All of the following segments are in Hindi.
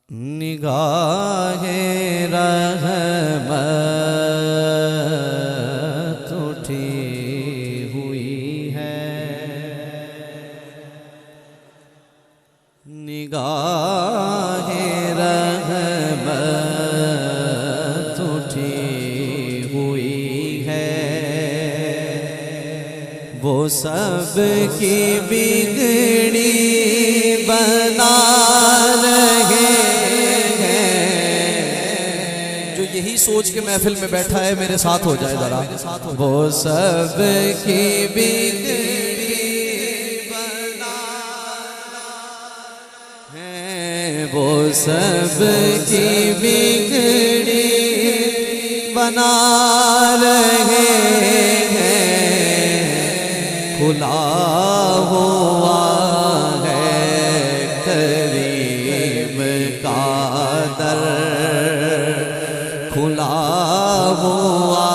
निगाहे रहमत उठी हुई है, निगाहे रहमत उठी हुई है। वो सब की बिगड़ी बना रहे हैं। जो यही सोच के महफिल में बैठा है मेरे साथ हो जाए जरा। वो सब की बिगड़ी बना है, वो सब की बिगड़ी बना रहे हैं। खुला हुआ खुला हुआ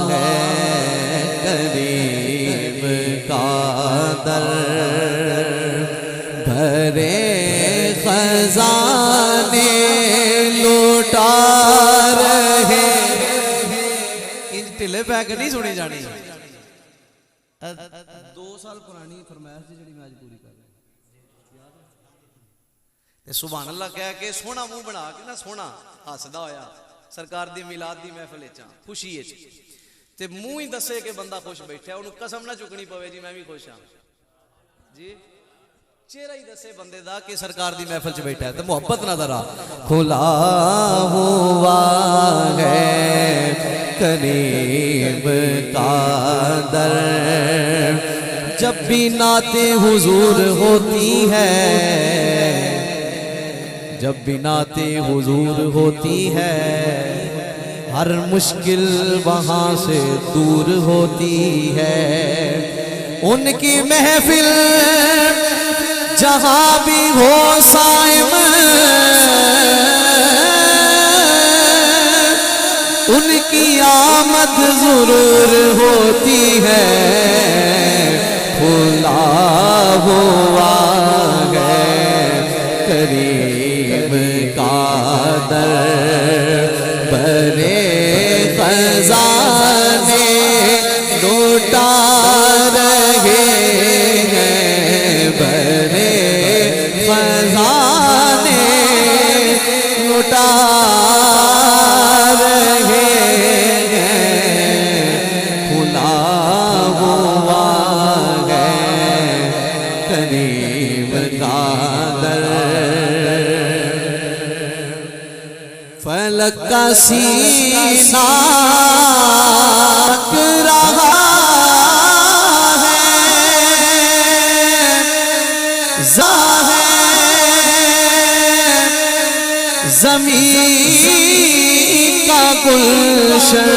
है करीम का दर, भरे खजाने लुटा रहे। इन ढिले पैक नहीं सुनी जानी। 2 साल पुरानी फरमाइश जी जी मैं आज पूरी कर रहा। सुभान अल्लाह कह के सोहना मुंह बना के ना सोहना हसदा होया सरकार दी मिलाद दी महफिल च खुशी ते मुंह ही दसे कि बंदा खुश बैठा, उन्होंने कसम ना चुकनी पवे जी मैं भी खुश हाँ जी। चेहरा ही दसे बंदे दा कि सरकार दी महफिल च बैठा है तो मुहब्बत नजर आ। खुला हुआ है करीब का दर, जब भी नाते हुजूर होती है, जब भी नाते हुजूर होती है, हर मुश्किल वहाँ से दूर होती है। उनकी महफिल जहाँ भी हो साइम, उनकी आमद जरूर होती है। खुला हुआ है करीम का दर, बड़े खजाने लुटा रहे हैं, बड़े खजाने लुटा रहे हैं। खुला हुआ है करीम का दर, फलक का सीना रहा है, ज़मीन का गुलशन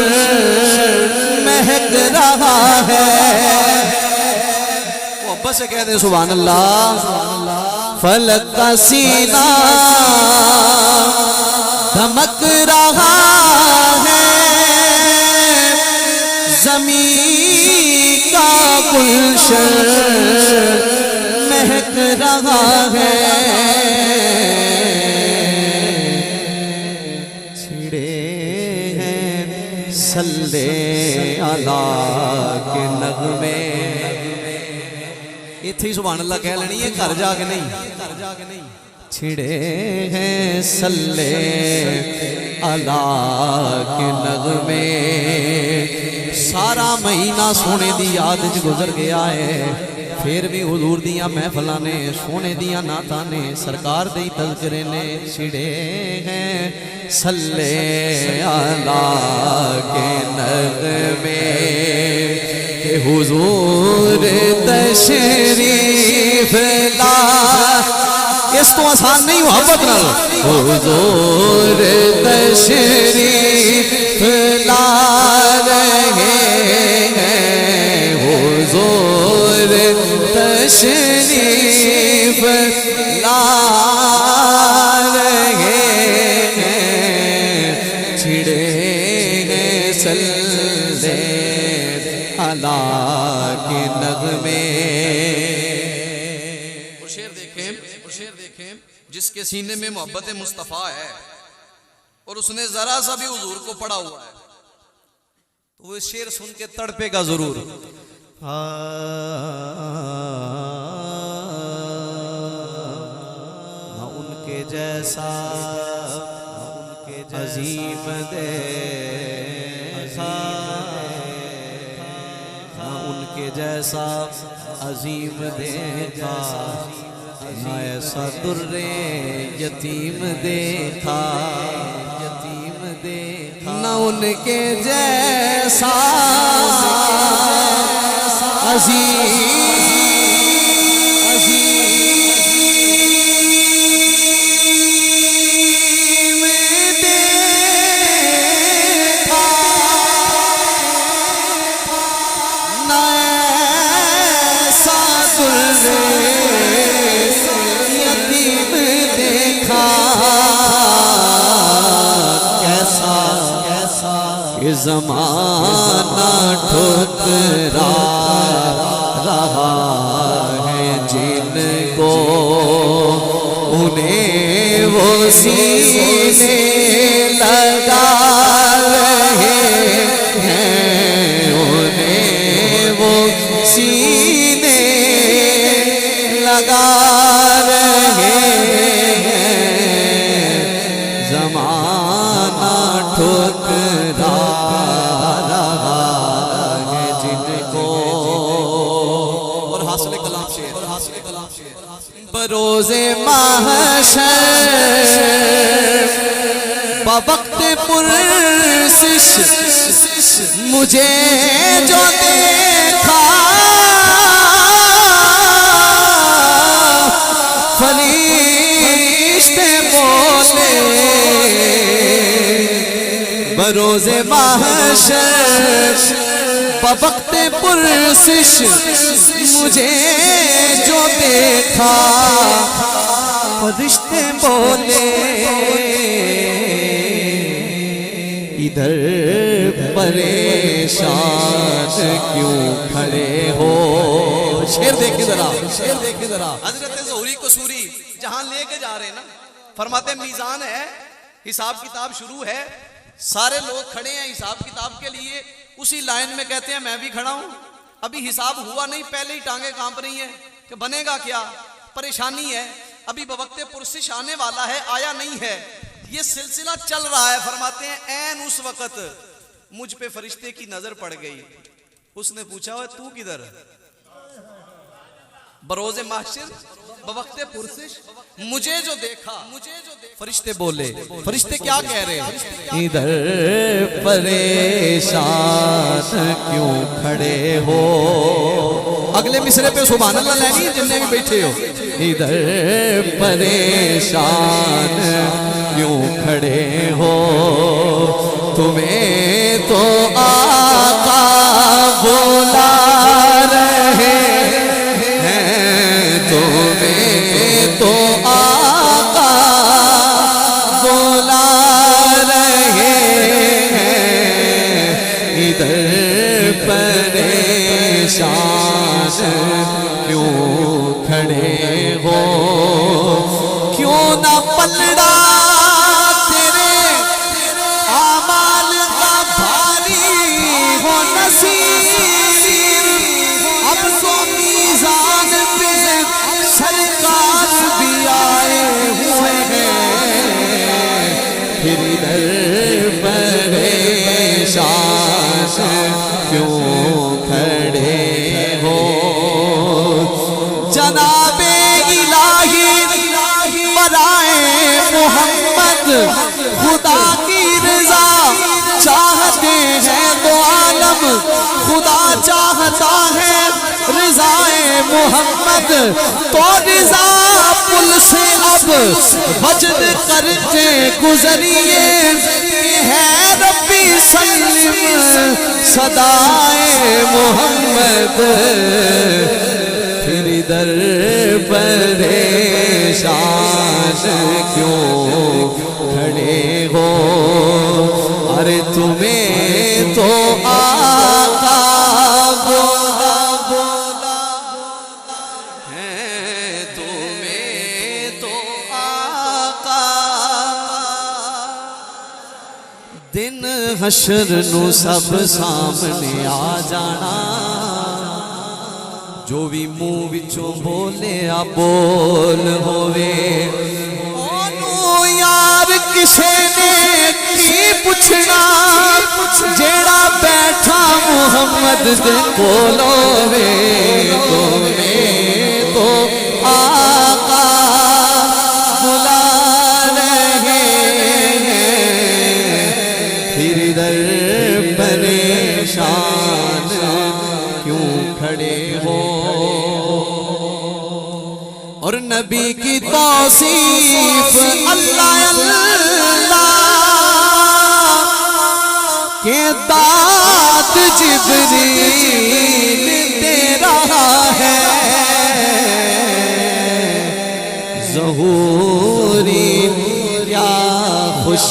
महक रहा है। वो अब्बा से कहते हैं सुभान अल्लाह। फलक का सीना धमक रहा है, जमीन का गुलशन महक रहा है। छिड़े हैं सल्ले अला के नगमे। इत्थे सुभान अल्लाह कह लेनी है, घर जाके नहीं, घर जाके नहीं। छिड़े हैं सल्ले अला के नगमे, सारा महीना सोने दी याद च गुजर गया है, फिर भी हुजूर दियां महफिलां ने, सोने दियां नातां ने, सरकार दे तज़किरे ने। छिड़े हैं सल्ले अला के नगमे, हुजूर तशरीफ ला। इस तो आसान नहीं मोहब्बत नाल। हुजूर तशरीफ ला रहे हैं, हुजूर तशरीफ ला रहे हैं। छिड़े हैं सल्ले अला के नगमे। और शेर देखें जिसके सीने में मोहब्बत मुस्तफ़ा है और उसने जरा सा भी हुजूर को पढ़ा हुआ है तो वो शेर सुन के तड़पेगा जरूर। ना उनके जैसा अजीम देखा, ना उनके जैसा अजीम देखा, ना ऐसा दुर्रे यतीम देखा, यतीम देखा, ना उनके जैसा अजीम देखा, ना ऐसा दुर्रे यतीम देखा। कैसा कैसा ये ज़माना ठुकरा रहा है जिनको, उन्हें वो सीने लगा रहे हैं, उन्हें वो सीने लगा रहे हैं। ज़माना ठुकरा रहा है जिनको। और हासिल कलाम शेर, और हासिल कलाम शेर। बरोज़े महशर बवक्त पुरसिश मुझे जो देखा, फरिश्ते बोले बरोज़े महशर बवक्त पुरसिश मुझे जो देखा, फरिश्ते बोले इधर परेशान क्यों खड़े हो। शेर देखे जरा, शेर देखे जरा। हजरत ज़ोहरी कसूरी जहां लेके जा रहे हैं ना, फरमाते मीज़ान है, हिसाब किताब शुरू है, सारे लोग खड़े हैं हिसाब किताब के लिए। उसी लाइन में कहते हैं मैं भी खड़ा हूं, अभी हिसाब हुआ नहीं, पहले ही टांगे कांप रही हैं कि बनेगा क्या, परेशानी है, अभी बवक्ते पुरसिश आने वाला है, आया नहीं है, ये सिलसिला चल रहा है। फरमाते हैं ऐन उस वक्त मुझ पे फरिश्ते की नजर पड़ गई, उसने पूछा तू किधर। बरोज़े महशर बवक्ते पुरसिश मुझे जो देखा, फरिश्ते बोले, फरिश्ते क्या कह रहे हैं, इधर परेशान क्यों खड़े हो। अगले मिसरे पे सुभान अल्लाह लेनी जितने भी बैठे हो। इधर परेशान क्यों खड़े हो, तुम्हें तो आका बुला रहे हैं, तुम्हें तो आका बुला रहे हैं। इधर परेशान क्यों खड़े हो, क्यों ना पलड़ा तेरे आमाल का भारी हो नसीब। अब तो मीज़ान पे सरकार भी आए हुए हैं, फिर इधर परेशान क्यों खड़े हो। जनाबे इलाही बराए मोहम्मद खुदा की रज़ा चाहते हैं तो आलम खुदा चाहता है रज़ाए मोहम्मद। तो रज़ा पुल से अब वजद करके गुजरिए, है रब्बी सल्लिम सदाए मोहम्मद। फिर इधर परेशान क्यों खड़े हो, अरे तुम्हें तो आका बोला है, तुम्हें तो आका दिन हशर नू सब सामने आ जाना, जो भी मुंह विचों बोले आ बोल होवे। ओनू यार किसे ने की पुछना, जेड़ा बैठा मुहम्मद दे कोल होवे। तो आका बुला रहे हैं, फिर इधर परेशान क्यों खड़े हो। और नबी की तौसीफ अल्लाह अल्लाह के दाद जिब्रील दे रहा है। ज़हूरी क्या खुश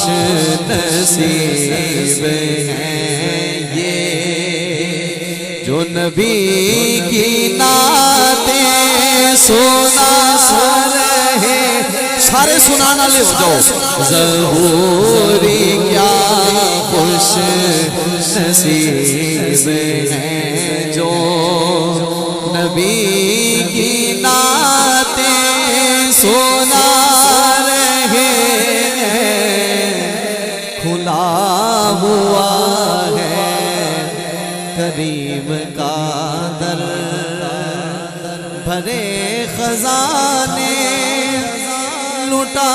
नसीब हैं ये, जो नबी की नातें सुना रहे। सारे सुनाना ले जाओ। ज़हूरी क्या खुश नसीब हैं, जो नबी की नातें सुना रहे। खुला हुआ है करीम का दर, भरे खजाने लुटा